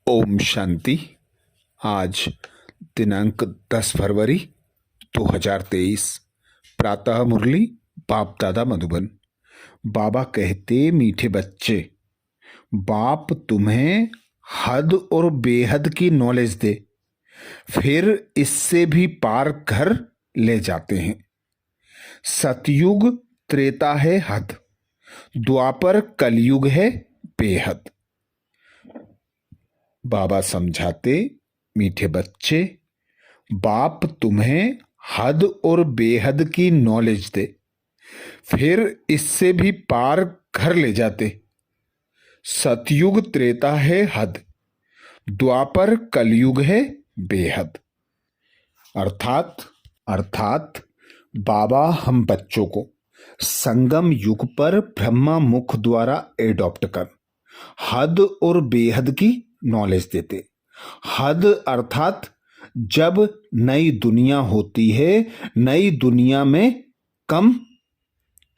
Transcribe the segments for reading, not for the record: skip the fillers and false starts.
ओम शांति। आज दिनांक 10 फरवरी 2023। प्रातः मुरली बाप दादा मधुबन। बाबा कहते, मीठे बच्चे, बाप तुम्हें हद और बेहद की नॉलेज दे, फिर इससे भी पार घर ले जाते हैं। सतयुग त्रेता है हद, द्वापर कलयुग है बेहद। बाबा समझाते, मीठे बच्चे, बाप तुम्हें हद और बेहद की नॉलेज दे, फिर इससे भी पार घर ले जाते। सतयुग त्रेता है हद, द्वापर कलयुग है बेहद। अर्थात बाबा हम बच्चों को संगम युग पर ब्रह्मा मुख द्वारा एडॉप्ट कर हद और बेहद की नॉलेज देते। हद अर्थात जब नई दुनिया होती है, नई दुनिया में कम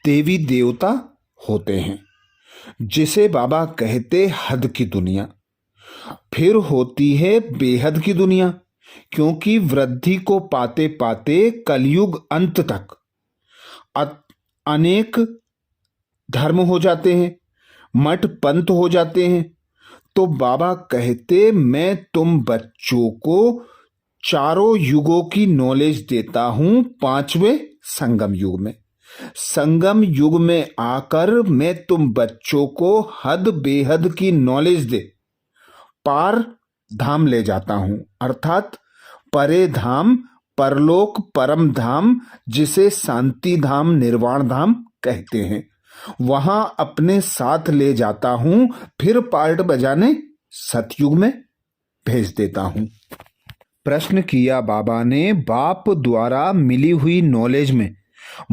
देवी देवता होते हैं, जिसे बाबा कहते हद की दुनिया। फिर होती है बेहद की दुनिया, क्योंकि वृद्धि को पाते पाते कलयुग अंत तक अनेक धर्म हो जाते हैं, मठ पंथ हो जाते हैं। तो बाबा कहते, मैं तुम बच्चों को चारों युगों की नॉलेज देता हूं। पांचवें संगम युग में, संगम युग में आकर मैं तुम बच्चों को हद बेहद की नॉलेज दे पार धाम ले जाता हूं। अर्थात परे धाम, परलोक, परम धाम, जिसे शांति धाम, निर्वाण धाम कहते हैं, वहां अपने साथ ले जाता हूं। फिर पार्ट बजाने सतयुग में भेज देता हूं। प्रश्न किया बाबा ने, बाप द्वारा मिली हुई नॉलेज में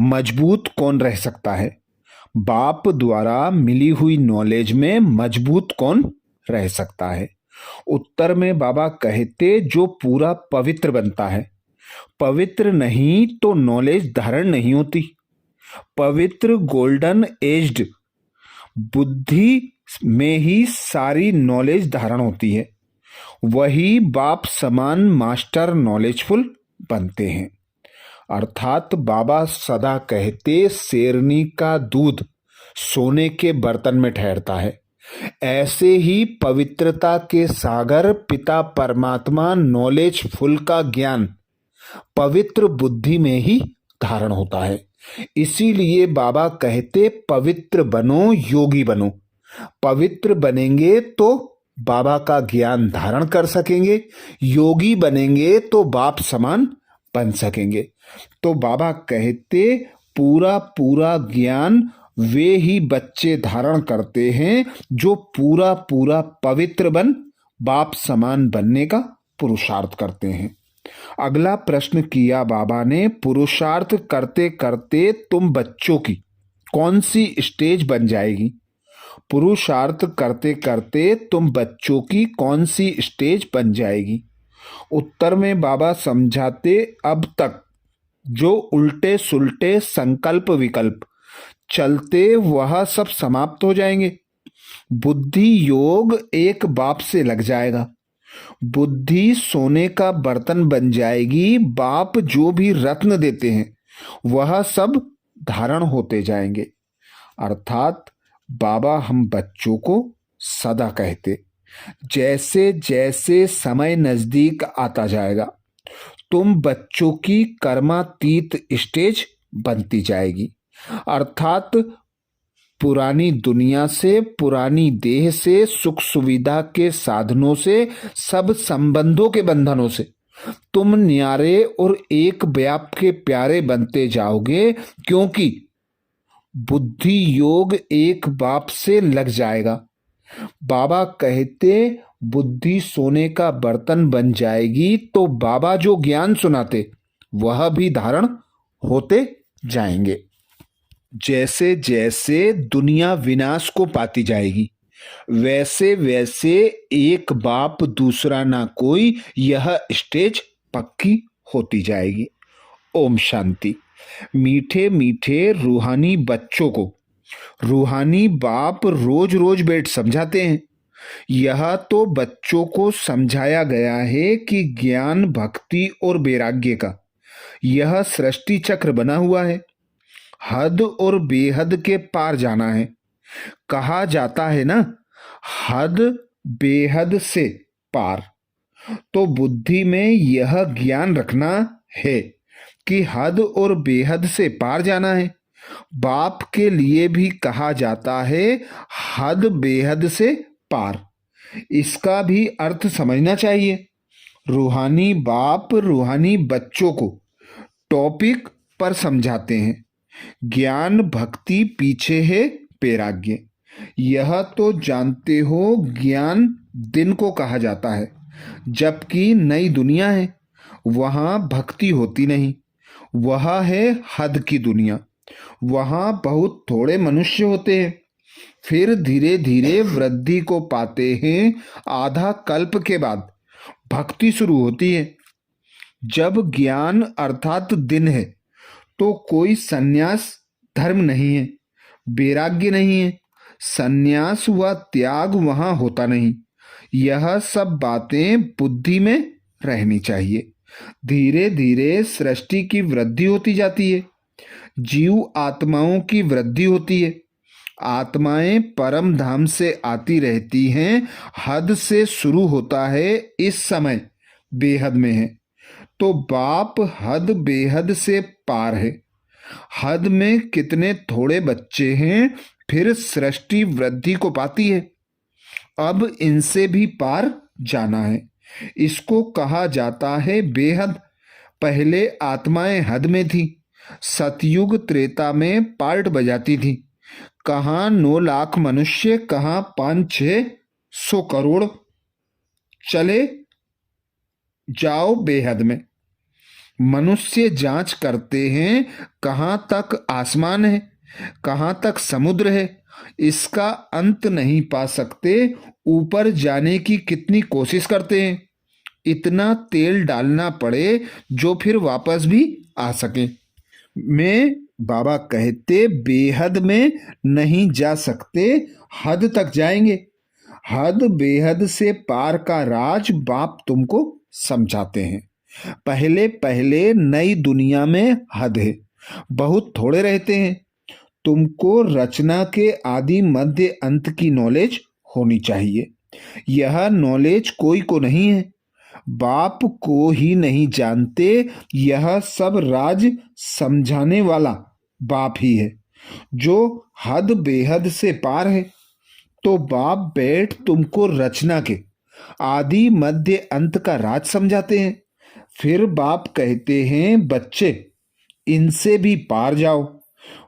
मजबूत कौन रह सकता है? बाप द्वारा मिली हुई नॉलेज में मजबूत कौन रह सकता है? उत्तर में बाबा कहते, जो पूरा पवित्र बनता है। पवित्र नहीं तो नॉलेज धारण नहीं होती। पवित्र गोल्डन एज्ड बुद्धि में ही सारी नॉलेज धारण होती है। वही बाप समान मास्टर नॉलेजफुल बनते हैं। अर्थात बाबा सदा कहते, शेरनी का दूध सोने के बर्तन में ठहरता है। ऐसे ही पवित्रता के सागर पिता परमात्मा नॉलेजफुल का ज्ञान पवित्र बुद्धि में ही धारण होता है। इसीलिए बाबा कहते, पवित्र बनो, योगी बनो। पवित्र बनेंगे तो बाबा का ज्ञान धारण कर सकेंगे, योगी बनेंगे तो बाप समान बन सकेंगे। तो बाबा कहते, पूरा पूरा ज्ञान वे ही बच्चे धारण करते हैं जो पूरा पूरा पवित्र बन बाप समान बनने का पुरुषार्थ करते हैं। अगला प्रश्न किया बाबा ने, पुरुषार्थ करते करते तुम बच्चों की कौन सी स्टेज बन जाएगी? पुरुषार्थ करते करते तुम बच्चों की कौन सी स्टेज बन जाएगी? उत्तर में बाबा समझाते, अब तक जो उल्टे सुल्टे संकल्प विकल्प चलते वह सब समाप्त हो जाएंगे। बुद्धि योग एक बाप से लग जाएगा। बुद्धि सोने का बर्तन बन जाएगी। बाप जो भी रत्न देते हैं वह सब धारण होते जाएंगे। अर्थात बाबा हम बच्चों को सदा कहते, जैसे जैसे समय नजदीक आता जाएगा तुम बच्चों की कर्मातीत स्टेज बनती जाएगी। अर्थात पुरानी दुनिया से, पुरानी देह से, सुख सुविधा के साधनों से, सब संबंधों के बंधनों से तुम न्यारे और एक व्याप के प्यारे बनते जाओगे, क्योंकि बुद्धि योग एक बाप से लग जाएगा। बाबा कहते, बुद्धि सोने का बर्तन बन जाएगी तो बाबा जो ज्ञान सुनाते वह भी धारण होते जाएंगे। जैसे जैसे दुनिया विनाश को पाती जाएगी, वैसे वैसे एक बाप दूसरा ना कोई, यह स्टेज पक्की होती जाएगी। ओम शांति। मीठे मीठे रूहानी बच्चों को रूहानी बाप रोज रोज बैठ समझाते हैं। यह तो बच्चों को समझाया गया है कि ज्ञान, भक्ति और वैराग्य का यह सृष्टि चक्र बना हुआ है। हद और बेहद के पार जाना है। कहा जाता है ना, हद बेहद से पार। तो बुद्धि में यह ज्ञान रखना है कि हद और बेहद से पार जाना है। बाप के लिए भी कहा जाता है हद बेहद से पार। इसका भी अर्थ समझना चाहिए। रूहानी बाप रूहानी बच्चों को टॉपिक पर समझाते हैं। ज्ञान भक्ति पीछे है वैराग्य। यह तो जानते हो, ज्ञान दिन को कहा जाता है, जबकि नई दुनिया है, वहाँ भक्ति होती नहीं। वह है हद की दुनिया। वहाँ बहुत थोड़े मनुष्य होते हैं, फिर धीरे धीरे वृद्धि को पाते हैं। आधा कल्प के बाद भक्ति शुरू होती है। जब ज्ञान अर्थात दिन है तो कोई संन्यास धर्म नहीं है, वैराग्य नहीं है। संन्यास व त्याग वहां होता नहीं। यह सब बातें बुद्धि में रहनी चाहिए। धीरे धीरे सृष्टि की वृद्धि होती जाती है। जीव आत्माओं की वृद्धि होती है। आत्माएं परम धाम से आती रहती हैं। हद से शुरू होता है, इस समय बेहद में है। तो बाप हद बेहद से पार है। हद में कितने थोड़े बच्चे हैं, फिर सृष्टि वृद्धि को पाती है। अब इनसे भी पार जाना है। इसको कहा जाता है बेहद। पहले आत्माएं हद में थी। सतयुग त्रेता में पार्ट बजाती थी। कहाँ 9 लाख मनुष्य, कहाँ 500-600 करोड़। चले जाओ बेहद में। मनुष्य जांच करते हैं, कहाँ तक आसमान है, कहाँ तक समुद्र है। इसका अंत नहीं पा सकते। ऊपर जाने की कितनी कोशिश करते हैं। इतना तेल डालना पड़े जो फिर वापस भी आ सके। मैं बाबा कहते बेहद में नहीं जा सकते, हद तक जाएंगे। हद बेहद से पार का राज बाप तुमको समझाते हैं। पहले पहले नई दुनिया में हद है, बहुत थोड़े रहते हैं। तुमको रचना के आदि मध्य अंत की नॉलेज होनी चाहिए। यह नॉलेज कोई को नहीं है। बाप को ही नहीं जानते। यह सब राज समझाने वाला बाप ही है, जो हद बेहद से पार है। तो बाप बैठ तुमको रचना के आदि मध्य अंत का राज समझाते हैं। फिर बाप कहते हैं, बच्चे इनसे भी पार जाओ।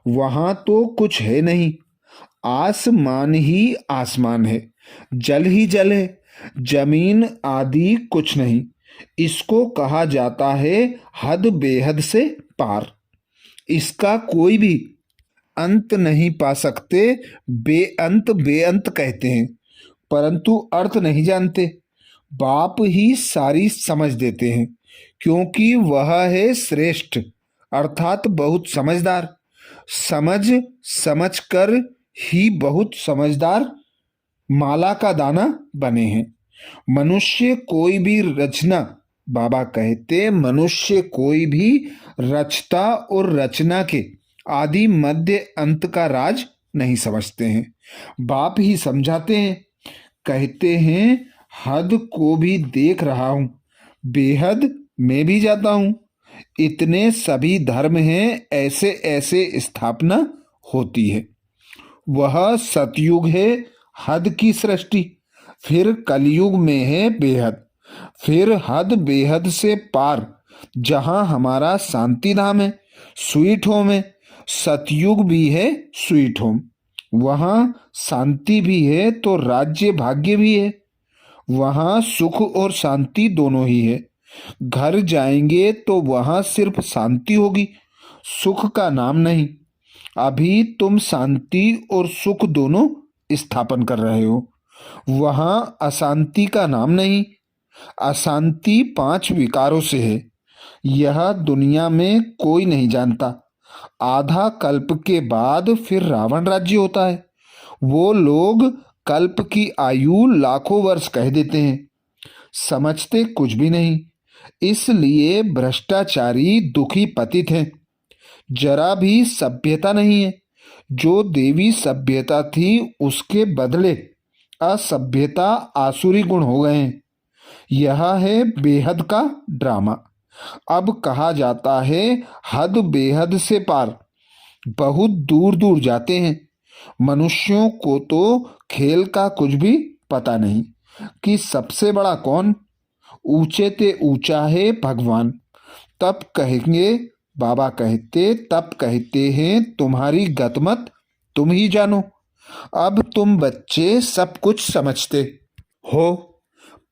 वहां तो कुछ है नहीं। आसमान ही आसमान है, जल ही जल है, जमीन आदि कुछ नहीं। इसको कहा जाता है हद बेहद से पार। इसका कोई भी अंत नहीं पा सकते। बेअंत बेअंत कहते हैं, परंतु अर्थ नहीं जानते। बाप ही सारी समझ देते हैं, क्योंकि वह है श्रेष्ठ, अर्थात बहुत समझदार। समझ कर ही बहुत समझदार माला का दाना बने हैं। मनुष्य कोई भी रचना, बाबा कहते मनुष्य कोई भी रचता और रचना के आदि मध्य अंत का राज नहीं समझते हैं। बाप ही समझाते हैं। कहते हैं हद को भी देख रहा हूं, बेहद में भी जाता हूं। इतने सभी धर्म हैं, ऐसे ऐसे स्थापना होती है। वह सतयुग है हद की सृष्टि, फिर कलयुग में है बेहद, फिर हद बेहद से पार जहां हमारा शांति धाम है, स्वीट होम है। सतयुग भी है स्वीट होम, वहां शांति भी है तो राज्य भाग्य भी है। वहां सुख और शांति दोनों ही है। घर जाएंगे तो वहां सिर्फ शांति होगी, सुख का नाम नहीं। अभी तुम शांति और सुख दोनों स्थापन कर रहे हो। वहां अशांति का नाम नहीं। अशांति 5 विकारों से है। यह दुनिया में कोई नहीं जानता। आधा कल्प के बाद फिर रावण राज्य होता है। वो लोग कल्प की आयु लाखों वर्ष कह देते हैं, समझते कुछ भी नहीं। इसलिए भ्रष्टाचारी दुखी पतित हैं। जरा भी सभ्यता नहीं है। जो देवी सभ्यता थी उसके बदले असभ्यता आसुरी गुण हो गए हैं। यह है बेहद का ड्रामा। अब कहा जाता है हद बेहद से पार, बहुत दूर दूर जाते हैं। मनुष्यों को तो खेल का कुछ भी पता नहीं कि सबसे बड़ा कौन। ऊंचे ते ऊंचा है भगवान। तब कहेंगे, बाबा कहते तब कहते हैं तुम्हारी गतमत तुम ही जानो। अब तुम बच्चे सब कुछ समझते हो,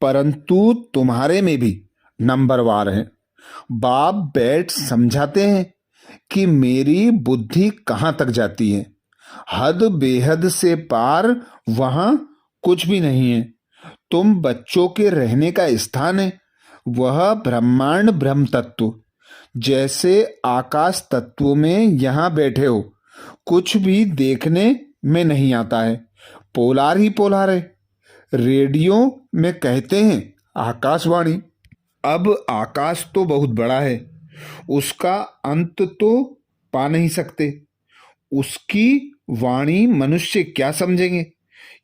परंतु तुम्हारे में भी नंबरवार है। बाप बैठ समझाते हैं कि मेरी बुद्धि कहाँ तक जाती है। हद बेहद से पार वहां कुछ भी नहीं है। तुम बच्चों के रहने का स्थान है। वह ब्रह्मांड ब्रह्म तत्व जैसे आकाश तत्वों में यहाँ बैठे हो, कुछ भी देखने में नहीं आता है। पोलार ही पोलार है। रेडियो में कहते हैं आकाशवाणी। अब आकाश तो बहुत बड़ा है, उसका अंत तो पा नहीं सकते। उसकी वाणी मनुष्य क्या समझेंगे।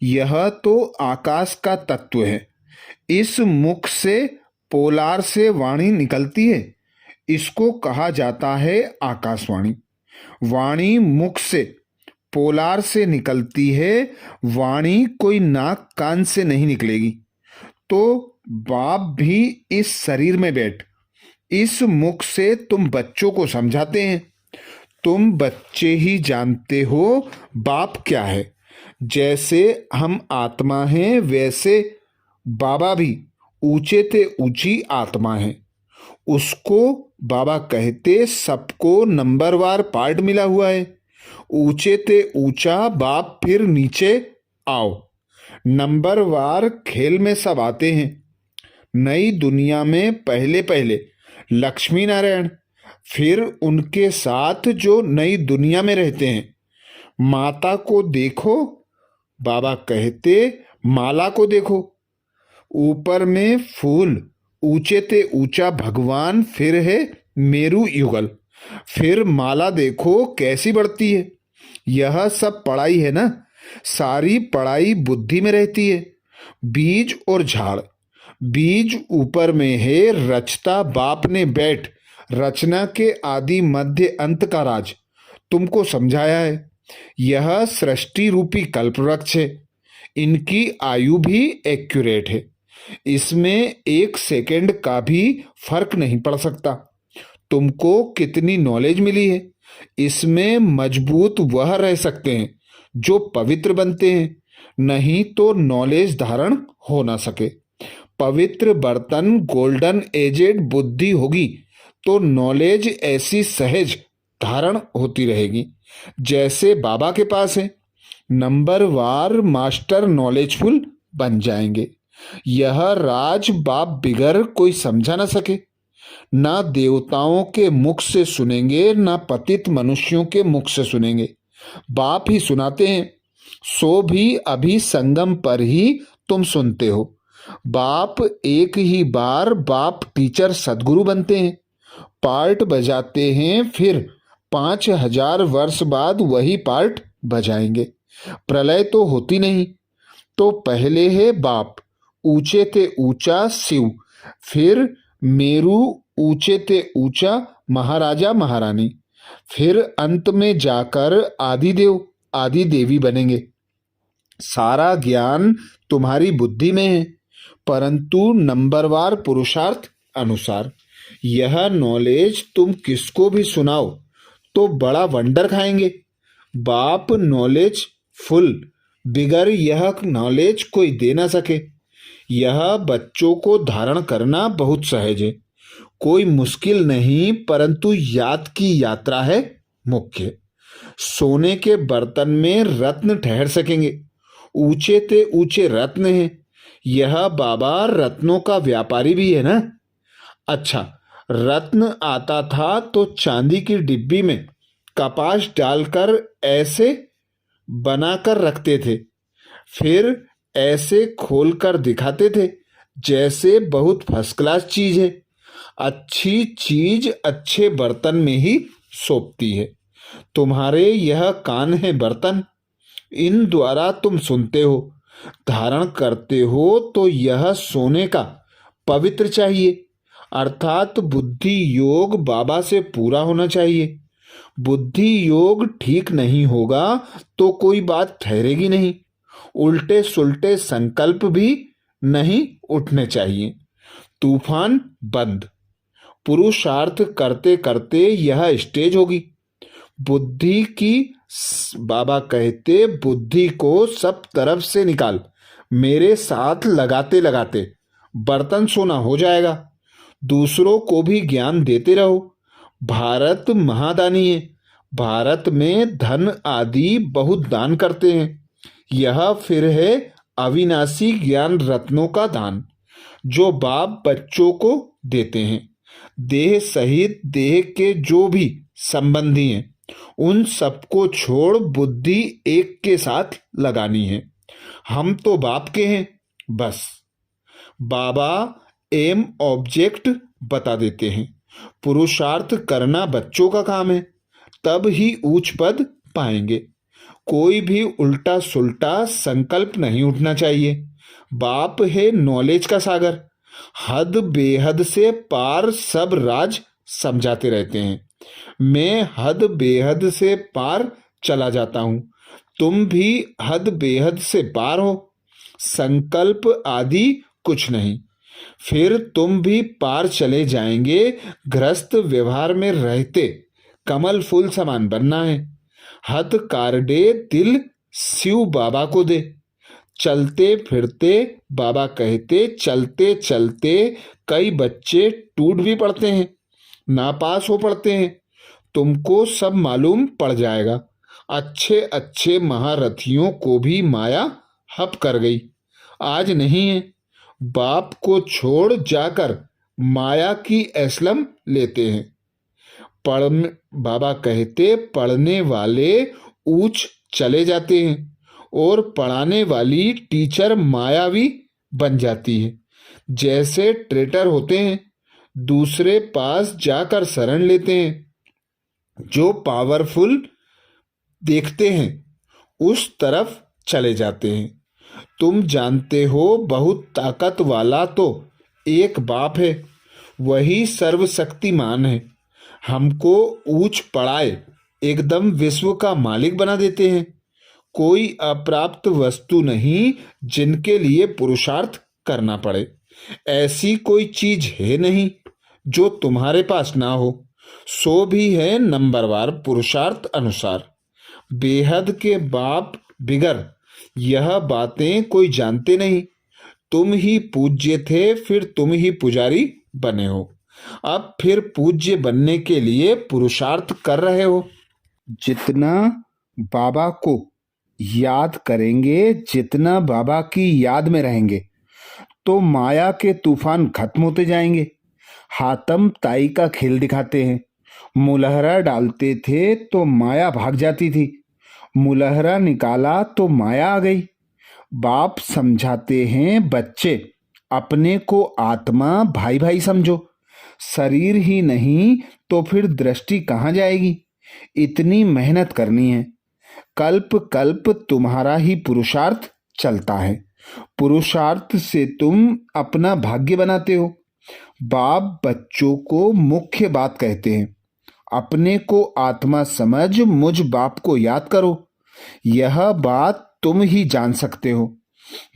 यह तो आकाश का तत्व है। इस मुख से पोलार से वाणी निकलती है, इसको कहा जाता है आकाशवाणी। वाणी मुख से पोलार से निकलती है। वाणी कोई नाक कान से नहीं निकलेगी। तो बाप भी इस शरीर में बैठ इस मुख से तुम बच्चों को समझाते हैं। तुम बच्चे ही जानते हो बाप क्या है। जैसे हम आत्मा हैं वैसे बाबा भी ऊंचे ते ऊंची आत्मा है। उसको बाबा कहते सबको नंबरवार पार्ट मिला हुआ है। ऊंचे ते ऊंचा बाप फिर नीचे आओ। नंबरवार खेल में सब आते हैं। नई दुनिया में पहले पहले लक्ष्मी नारायण, फिर उनके साथ जो नई दुनिया में रहते हैं। माता को देखो, बाबा कहते माला को देखो। ऊपर में फूल, ऊंचे ते ऊंचा भगवान, फिर है मेरू युगल। फिर माला देखो कैसी बढ़ती है। यह सब पढ़ाई है ना। सारी पढ़ाई बुद्धि में रहती है। बीज और झाड़। बीज ऊपर में है, रचता बाप ने बैठ रचना के आदि मध्य अंत का राज तुमको समझाया है। यह सृष्टि रूपी कल्प वृक्ष है। इनकी आयु भी एक्यूरेट है। इसमें एक सेकंड का भी फर्क नहीं पड़ सकता। तुमको कितनी नॉलेज मिली है। इसमें मजबूत वह रह सकते हैं जो पवित्र बनते हैं, नहीं तो नॉलेज धारण हो ना सके। पवित्र बर्तन गोल्डन एजेड बुद्धि होगी तो नॉलेज ऐसी सहज धारण होती रहेगी जैसे बाबा के पास है। नंबरवार मास्टर नॉलेजफुल बन जाएंगे। यह राज बाप बिगर कोई समझा ना सके। ना देवताओं के मुख से सुनेंगे, ना पतित मनुष्यों के मुख से सुनेंगे। बाप ही सुनाते हैं। सो भी अभी संगम पर ही तुम सुनते हो। बाप एक ही बार बाप टीचर सदगुरु बनते हैं, पार्ट बजाते हैं, फिर 5000 वर्ष बाद वही पार्ट बजाएंगे। प्रलय तो होती नहीं। तो पहले है बाप, ऊंचे ते ऊंचा शिव, फिर मेरू, ऊंचे ते ऊंचा महाराजा महारानी, फिर अंत में जाकर आदिदेव आदि देवी बनेंगे। सारा ज्ञान तुम्हारी बुद्धि में है, परंतु नंबरवार पुरुषार्थ अनुसार। यह नॉलेज तुम किसको भी सुनाओ तो बड़ा वंडर खाएंगे। बाप नॉलेज फुल, बिगर यह नॉलेज कोई दे ना सके। यह बच्चों को धारण करना बहुत सहज है, कोई मुश्किल नहीं, परंतु याद की यात्रा है मुख्य। सोने के बर्तन में रत्न ठहर सकेंगे। ऊंचे ते ऊंचे रत्न हैं। यह बाबा रत्नों का व्यापारी भी है ना। अच्छा, रत्न आता था तो चांदी की डिब्बी में कपास डालकर ऐसे बनाकर रखते थे, फिर ऐसे खोलकर दिखाते थे जैसे बहुत फर्स्ट क्लास चीज है। अच्छी चीज अच्छे बर्तन में ही सोपती है। तुम्हारे यह कान है बर्तन, इन द्वारा तुम सुनते हो, धारण करते हो, तो यह सोने का पवित्र चाहिए, अर्थात बुद्धि योग बाबा से पूरा होना चाहिए। बुद्धि योग ठीक नहीं होगा तो कोई बात ठहरेगी नहीं। उल्टे सुल्टे संकल्प भी नहीं उठने चाहिए। तूफान बंद। पुरुषार्थ करते करते यह स्टेज होगी। बुद्धि की बाबा कहते बुद्धि को सब तरफ से निकाल, मेरे साथ लगाते लगाते बर्तन सोना हो जाएगा। दूसरों को भी ज्ञान देते रहो। भारत महादानी है। भारत में धन आदि बहुत दान करते हैं। यह फिर है अविनाशी ज्ञान रत्नों का दान जो बाप बच्चों को देते हैं। देह सहित देह के जो भी संबंधी हैं उन सबको छोड़ बुद्धि एक के साथ लगानी है। हम तो बाप के हैं, बस। बाबा एम ऑब्जेक्ट बता देते हैं। पुरुषार्थ करना बच्चों का काम है, तब ही ऊंच पद पाएंगे। कोई भी उल्टा सुल्टा संकल्प नहीं उठना चाहिए। बाप है नॉलेज का सागर, हद बेहद से पार सब राज समझाते रहते हैं। मैं हद बेहद से पार चला जाता हूं, तुम भी हद बेहद से पार हो। संकल्प आदि कुछ नहीं, फिर तुम भी पार चले जाएंगे। गृहस्थ व्यवहार में रहते कमल फूल समान बनना है। हद कार्डे दिल शिव बाबा को दे। चलते फिरते बाबा कहते चलते चलते कई बच्चे टूट भी पड़ते हैं, नापास हो पड़ते हैं। तुमको सब मालूम पड़ जाएगा। अच्छे अच्छे महारथियों को भी माया हप कर गई, आज नहीं है। बाप को छोड़ जाकर माया की एस्लम लेते हैं। बाबा कहते पढ़ने वाले ऊंच चले जाते हैं और पढ़ाने वाली टीचर मायावी बन जाती है। जैसे ट्रेटर होते हैं, दूसरे पास जाकर शरण लेते हैं। जो पावरफुल देखते हैं उस तरफ चले जाते हैं। तुम जानते हो बहुत ताकत वाला तो एक बाप है, वही सर्वशक्तिमान है। हमको ऊंच पड़ाए एकदम विश्व का मालिक बना देते हैं। कोई अप्राप्त वस्तु नहीं जिनके लिए पुरुषार्थ करना पड़े। ऐसी कोई चीज है नहीं जो तुम्हारे पास ना हो। सो भी है नंबरवार पुरुषार्थ अनुसार। बेहद के बाप बिगर यह बातें कोई जानते नहीं। तुम ही पूज्य थे, फिर तुम ही पुजारी बने हो। अब फिर पूज्य बनने के लिए पुरुषार्थ कर रहे हो। जितना बाबा को याद करेंगे, जितना बाबा की याद में रहेंगे, तो माया के तूफान खत्म होते जाएंगे। हातम ताई का खेल दिखाते हैं। मुलहरा डालते थे तो माया भाग जाती थी, मुलहरा निकाला तो माया आ गई। बाप समझाते हैं बच्चे अपने को आत्मा भाई भाई समझो। शरीर ही नहीं तो फिर दृष्टि कहाँ जाएगी। इतनी मेहनत करनी है। कल्प कल्प तुम्हारा ही पुरुषार्थ चलता है। पुरुषार्थ से तुम अपना भाग्य बनाते हो। बाप बच्चों को मुख्य बात कहते हैं, अपने को आत्मा समझ मुझ बाप को याद करो। यह बात तुम ही जान सकते हो।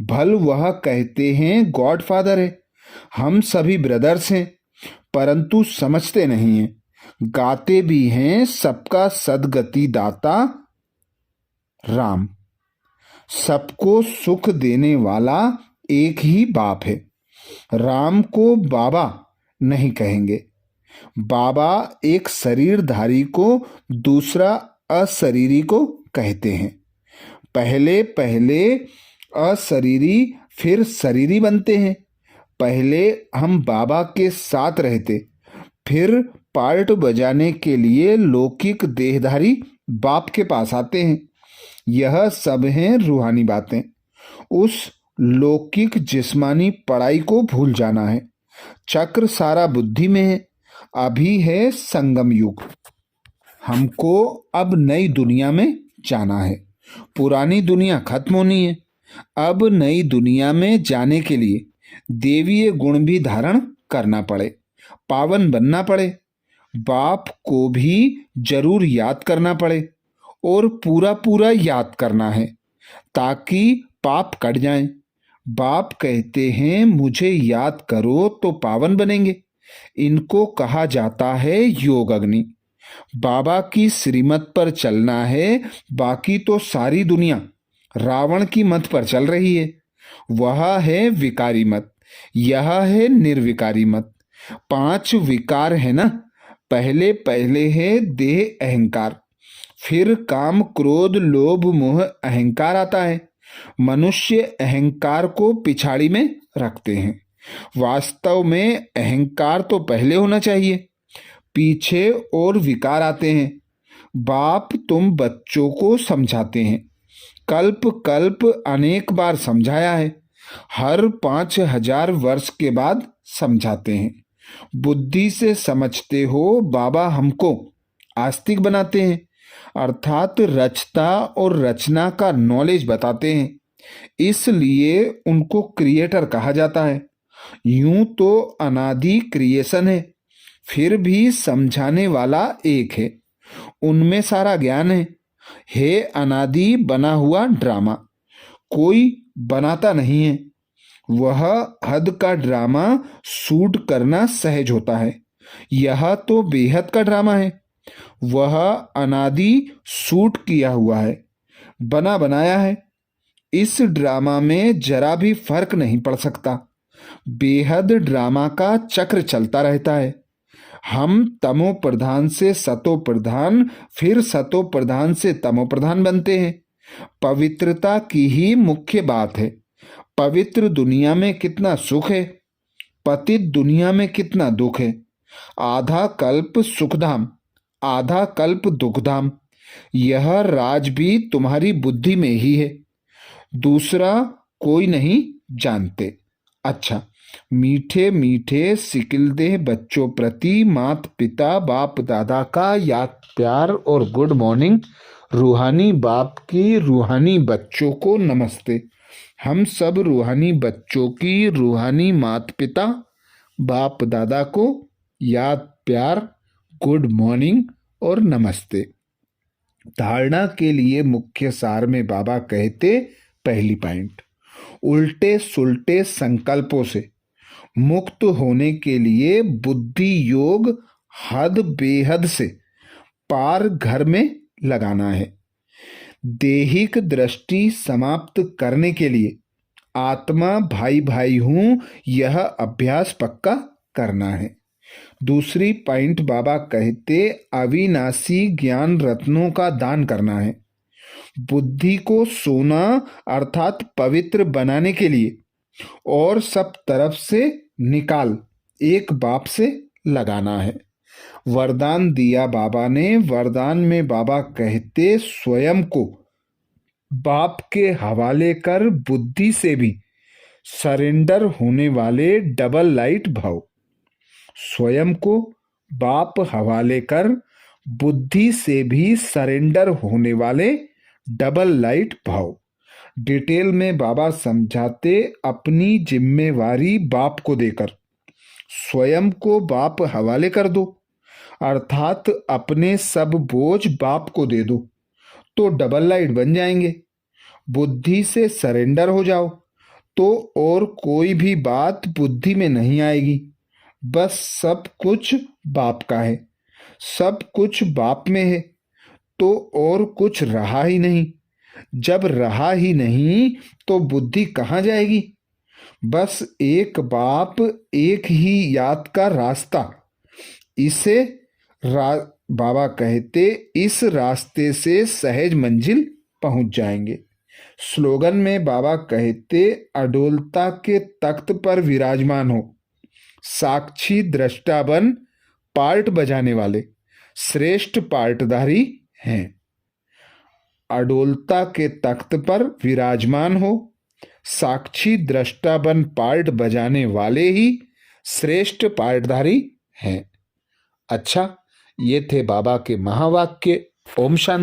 भल वह कहते हैं गॉड फादर है, हम सभी ब्रदर्स हैं, परंतु समझते नहीं हैं। गाते भी हैं सबका सदगति दाता राम। सबको सुख देने वाला एक ही बाप है। राम को बाबा नहीं कहेंगे। बाबा एक शरीरधारी को दूसरा अशरीरी को कहते हैं। पहले पहले अशरीरी फिर शरीरी बनते हैं। पहले हम बाबा के साथ रहते, फिर पार्ट बजाने के लिए लौकिक देहधारी बाप के पास आते हैं। यह सब हैं रूहानी बातें। उस लौकिक जिस्मानी पढ़ाई को भूल जाना है। चक्र सारा बुद्धि में है। अभी है संगम युग। हमको अब नई दुनिया में जाना है। पुरानी दुनिया खत्म होनी है। अब नई दुनिया में जाने के लिए देवीय गुण भी धारण करना पड़े, पावन बनना पड़े, बाप को भी जरूर याद करना पड़े और पूरा पूरा याद करना है ताकि पाप कट जाएं। बाप कहते हैं मुझे याद करो तो पावन बनेंगे। इनको कहा जाता है योग अग्नि। बाबा की श्रीमत पर चलना है, बाकी तो सारी दुनिया रावण की मत पर चल रही है। वह है विकारी मत, यह है निर्विकारी मत। 5 विकार है ना। पहले पहले है देह अहंकार, फिर काम क्रोध लोभ मोह अहंकार आता है। मनुष्य अहंकार को पिछाड़ी में रखते हैं। वास्तव में अहंकार तो पहले होना चाहिए, पीछे और विकार आते हैं। बाप तुम बच्चों को समझाते हैं, कल्प कल्प अनेक बार समझाया है, हर 5000 वर्ष के बाद समझाते हैं। बुद्धि से समझते हो। बाबा हमको आस्तिक बनाते हैं, अर्थात रचता और रचना का नॉलेज बताते हैं, इसलिए उनको क्रिएटर कहा जाता है। यूं तो अनादि क्रिएशन है, फिर भी समझाने वाला एक है, उनमें सारा ज्ञान है अनादि बना हुआ ड्रामा, कोई बनाता नहीं है। वह हद का ड्रामा शूट करना सहज होता है, यह तो बेहद का ड्रामा है। वह अनादि शूट किया हुआ है, बना बनाया है। इस ड्रामा में जरा भी फर्क नहीं पड़ सकता। बेहद ड्रामा का चक्र चलता रहता है। हम तमो प्रधान से सतो प्रधान, फिर सतो प्रधान से तमो प्रधान बनते हैं। पवित्रता की ही मुख्य बात है। पवित्र दुनिया में कितना सुख है, पतित दुनिया में कितना दुख है। आधा कल्प सुखधाम, आधा कल्प दुखधाम। यह राज भी तुम्हारी बुद्धि में ही है, दूसरा कोई नहीं जानते। अच्छा, मीठे मीठे सिकिलदेह बच्चों प्रति माता पिता बाप दादा का याद प्यार और गुड मॉर्निंग। रूहानी बाप की रूहानी बच्चों को नमस्ते। हम सब रूहानी बच्चों की रूहानी माता पिता बाप दादा को याद प्यार गुड मॉर्निंग और नमस्ते। धारणा के लिए मुख्य सार में बाबा कहते, पहली पॉइंट, उल्टे सुल्टे संकल्पों से मुक्त होने के लिए बुद्धि योग हद बेहद से पार घर में लगाना है। देहिक दृष्टि समाप्त करने के लिए आत्मा भाई भाई हूं, यह अभ्यास पक्का करना है। दूसरी पॉइंट बाबा कहते, अविनाशी ज्ञान रत्नों का दान करना है। बुद्धि को सोना अर्थात पवित्र बनाने के लिए और सब तरफ से निकाल एक बाप से लगाना है। वरदान दिया बाबा ने। वरदान में बाबा कहते, स्वयं को बाप के हवाले कर बुद्धि से भी सरेंडर होने वाले डबल लाइट भाव। स्वयं को बाप हवाले कर बुद्धि से भी सरेंडर होने वाले डबल लाइट भाव। डिटेल में बाबा समझाते, अपनी जिम्मेवारी बाप को देकर स्वयं को बाप हवाले कर दो, अर्थात अपने सब बोझ बाप को दे दो तो डबल लाइट बन जाएंगे। बुद्धि से सरेंडर हो जाओ तो और कोई भी बात बुद्धि में नहीं आएगी। बस सब कुछ बाप का है, सब कुछ बाप में है तो और कुछ रहा ही नहीं। जब रहा ही नहीं तो बुद्धि कहाँ जाएगी। बस एक बाप, एक ही याद का रास्ता। इसे बाबा कहते, इस रास्ते से सहज मंजिल पहुंच जाएंगे। स्लोगन में बाबा कहते, अडोलता के तख्त पर विराजमान हो, साक्षी दृष्टा बन, पार्ट बजाने वाले श्रेष्ठ पार्टधारी हैं। अडोलता के तख्त पर विराजमान हो, साक्षी दृष्टा बन पार्ट बजाने वाले ही श्रेष्ठ पार्टधारी हैं। अच्छा, ये थे बाबा के महावाक्य। ओम शांति।